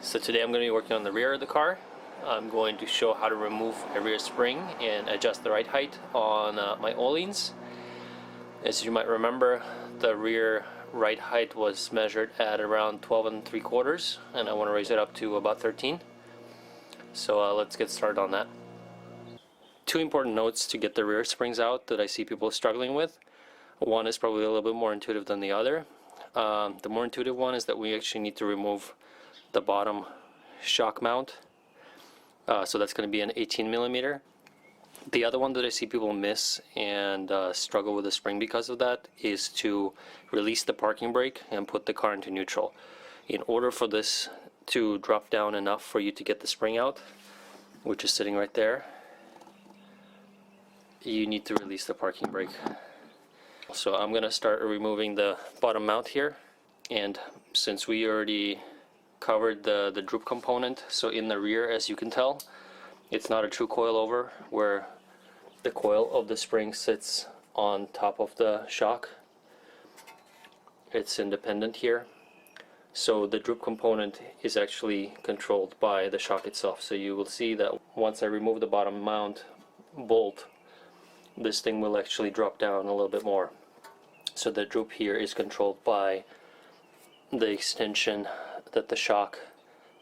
So today I'm going to be working on the rear of the car. I'm going to show how to remove a rear spring and adjust the ride height on my Ohlins. As you might remember, the rear ride height was measured at around 12 3/4, and I want to raise it up to about 13. So let's get started on that. Two important notes to get the rear springs out that I see people struggling with. One is probably a little bit more intuitive than the other. The more intuitive one is that we actually need to remove the bottom shock mount. So that's going to be an 18mm. The other one that I see people miss and struggle with the spring because of that is to release the parking brake and put the car into neutral. In order for this to drop down enough for you to get the spring out, which is sitting right there, you need to release the parking brake. So I'm going to start removing the bottom mount here, and since we already covered the droop component, so in the rear, as you can tell, it's not a true coilover where the coil of the spring sits on top of the shock. It's independent here. So the droop component is actually controlled by the shock itself. So you will see that once I remove the bottom mount bolt, this thing will actually drop down a little bit more. So the droop here is controlled by the extension that the shock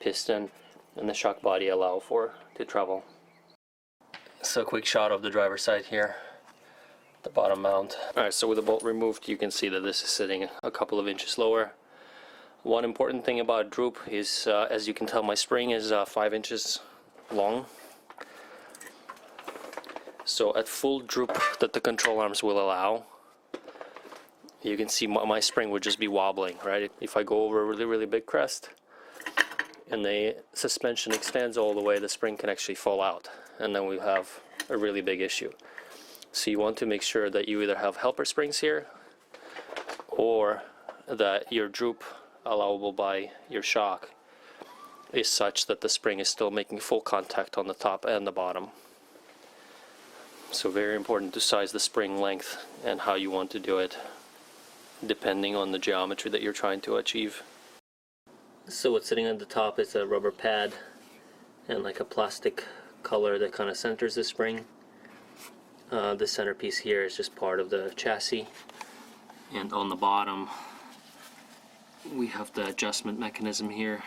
piston and the shock body allow for to travel. So a quick shot of the driver's side here, the bottom mount. Alright, so with the bolt removed, you can see that this is sitting a couple of inches lower. One important thing about droop is, as you can tell, my spring is 5 inches long. So at full droop that the control arms will allow, you can see my spring would just be wobbling, right? If I go over a really big crest and the suspension extends all the way, the spring can actually fall out, and then we have a really big issue. So you want to make sure that you either have helper springs here, or that your droop allowable by your shock is such that the spring is still making full contact on the top and the bottom. So very important to size the spring length and how you want to do it, depending on the geometry that you're trying to achieve. So what's sitting at the top is a rubber pad and like a plastic color that kind of centers the spring. The centerpiece here is just part of the chassis, and on the bottom we have the adjustment mechanism here,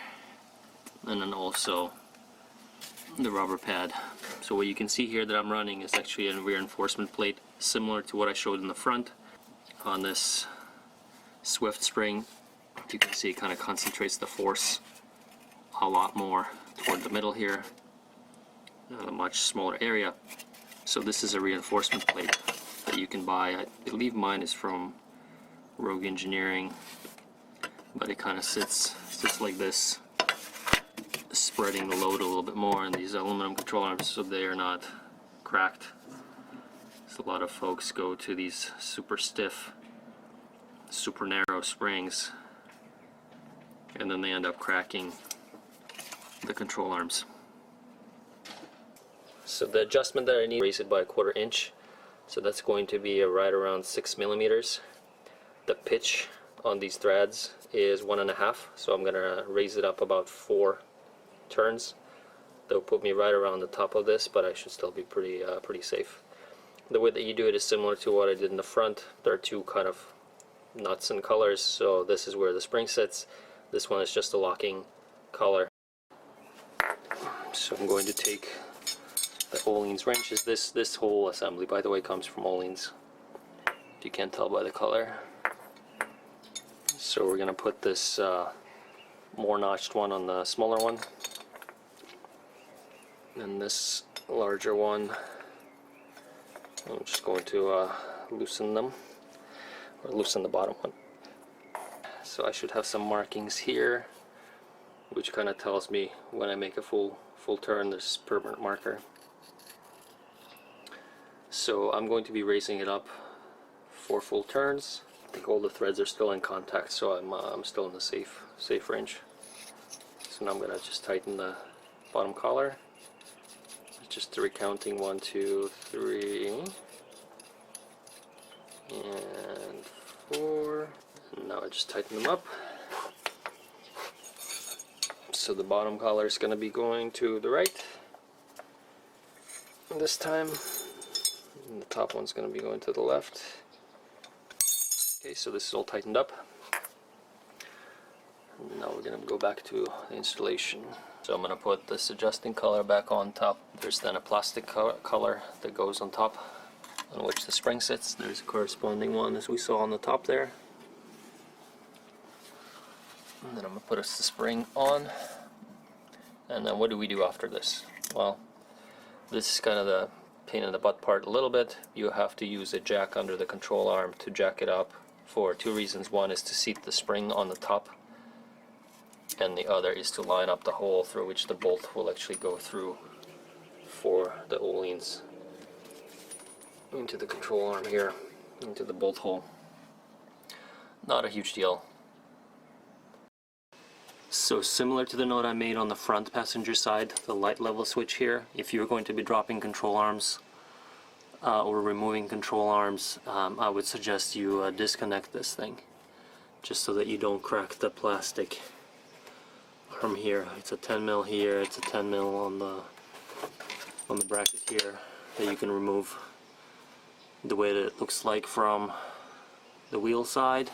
and then also the rubber pad. So what you can see here that I'm running is actually a reinforcement plate similar to what I showed in the front. On this Swift spring, you can see it kind of concentrates the force a lot more toward the middle here, a much smaller area. So this is a reinforcement plate that you can buy. I believe mine is from Rogue Engineering, but it kind of sits like this, spreading the load a little bit more, and these aluminum control arms, so they are not cracked. So a lot of folks go to these super stiff, super narrow springs, and then they end up cracking the control arms. So the adjustment that I need, raise it by 1/4 inch, so that's going to be right around 6mm. The pitch on these threads is 1.5, so I'm gonna raise it up about 4 turns. They'll put me right around the top of this, but I should still be pretty safe. The way that you do it is similar to what I did in the front. There are two kind of nuts and colors, so this is where the spring sits. This one is just a locking collar. So I'm going to take the Ohlins wrenches. This whole assembly, by the way, comes from Ohlins, if you can't tell by the color. So we're going to put this more notched one on the smaller one, and this larger one, I'm just going to loosen them, or loosen the bottom one. So I should have some markings here, which kind of tells me when I make a full turn. There's a permanent marker. So I'm going to be raising it up 4 full turns. I think all the threads are still in contact, so I'm still in the safe range. So now I'm going to just tighten the bottom collar. Just recounting 1, 2, 3, and 4. And now I just tighten them up. So the bottom collar is going to be going to the right this time, and the top one's going to be going to the left. Okay, so this is all tightened up. Now we're going to go back to the installation. So I'm going to put this adjusting collar back on top. There's then a plastic collar that goes on top on which the spring sits. There's a corresponding one as we saw on the top there. And then I'm going to put the spring on. And then what do we do after this? Well, this is kind of the pain in the butt part a little bit. You have to use a jack under the control arm to jack it up for two reasons. One is to seat the spring on the top, and the other is to line up the hole through which the bolt will actually go through for the Ohlins into the control arm here, into the bolt hole. Not a huge deal. So similar to the note I made on the front passenger side, the light level switch here, if you're going to be dropping control arms or removing control arms, I would suggest you disconnect this thing, just so that you don't crack the plastic arm here. It's a 10 mil here, it's a 10 mil on the bracket here that you can remove. The way that it looks like from the wheel side,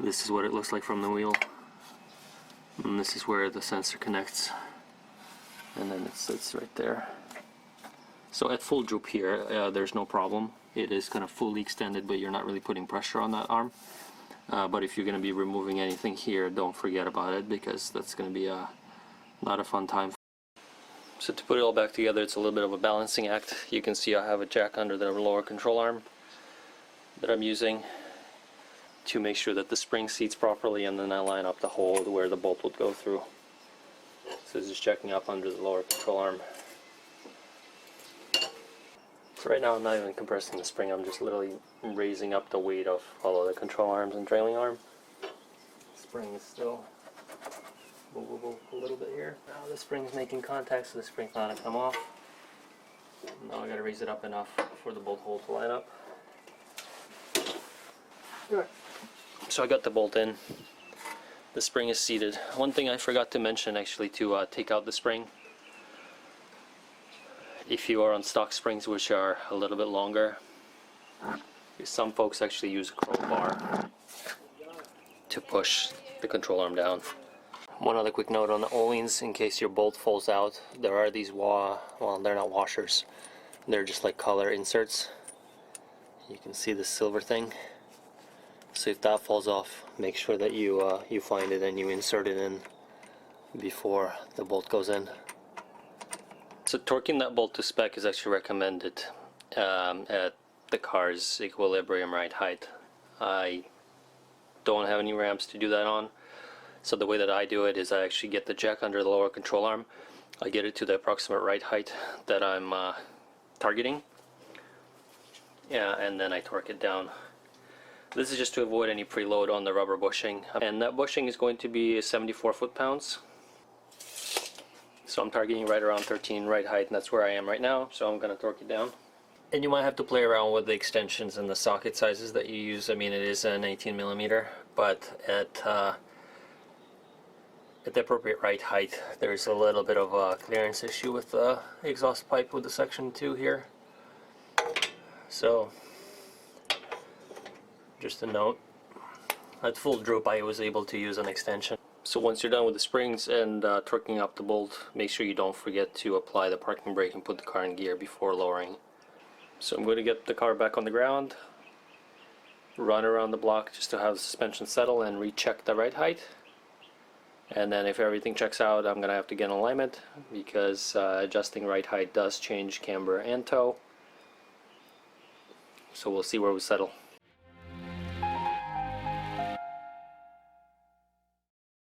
this is what it looks like from the wheel. And this is where the sensor connects, and then it sits right there. So at full droop here, there's no problem. It is kind of fully extended, but you're not really putting pressure on that arm. But if you're going to be removing anything here, don't forget about it, because that's going to be not a fun time. So to put it all back together, it's a little bit of a balancing act. You can see I have a jack under the lower control arm that I'm using to make sure that the spring seats properly, and then I line up the hole where the bolt would go through. So this is checking up under the lower control arm. So right now I'm not even compressing the spring, I'm just literally raising up the weight of all of the control arms and trailing arm. Spring is still movable a little bit here. Now the spring's making contact, so the spring's not going to come off. Now I got to raise it up enough for the bolt hole to line up. Alright. So I got the bolt in. The spring is seated. One thing I forgot to mention actually, to take out the spring. If you are on stock springs, which are a little bit longer, some folks actually use a crowbar to push the control arm down. One other quick note on the Ohlins, in case your bolt falls out, there are these well, they're not washers, they're just like color inserts. You can see the silver thing. So if that falls off, make sure that you find it and you insert it in before the bolt goes in. So torquing that bolt to spec is actually recommended at the car's equilibrium ride height. I don't have any ramps to do that on, so the way that I do it is I actually get the jack under the lower control arm. I get it to the approximate ride height that I'm targeting, and then I torque it down. This is just to avoid any preload on the rubber bushing, and that bushing is going to be 74 foot-pounds. So I'm targeting right around 13 ride height, and that's where I am right now, so I'm going to torque it down. And you might have to play around with the extensions and the socket sizes that you use. I mean, it is an 18mm, but at the appropriate ride height, there's a little bit of a clearance issue with the exhaust pipe with the section 2 here. So just a note, at full droop I was able to use an extension. So once you're done with the springs and torquing up the bolt, make sure you don't forget to apply the parking brake and put the car in gear before lowering. So I'm going to get the car back on the ground, run around the block just to have the suspension settle and recheck the ride height. And then if everything checks out, I'm going to have to get in alignment, because adjusting ride height does change camber and toe. So we'll see where we settle.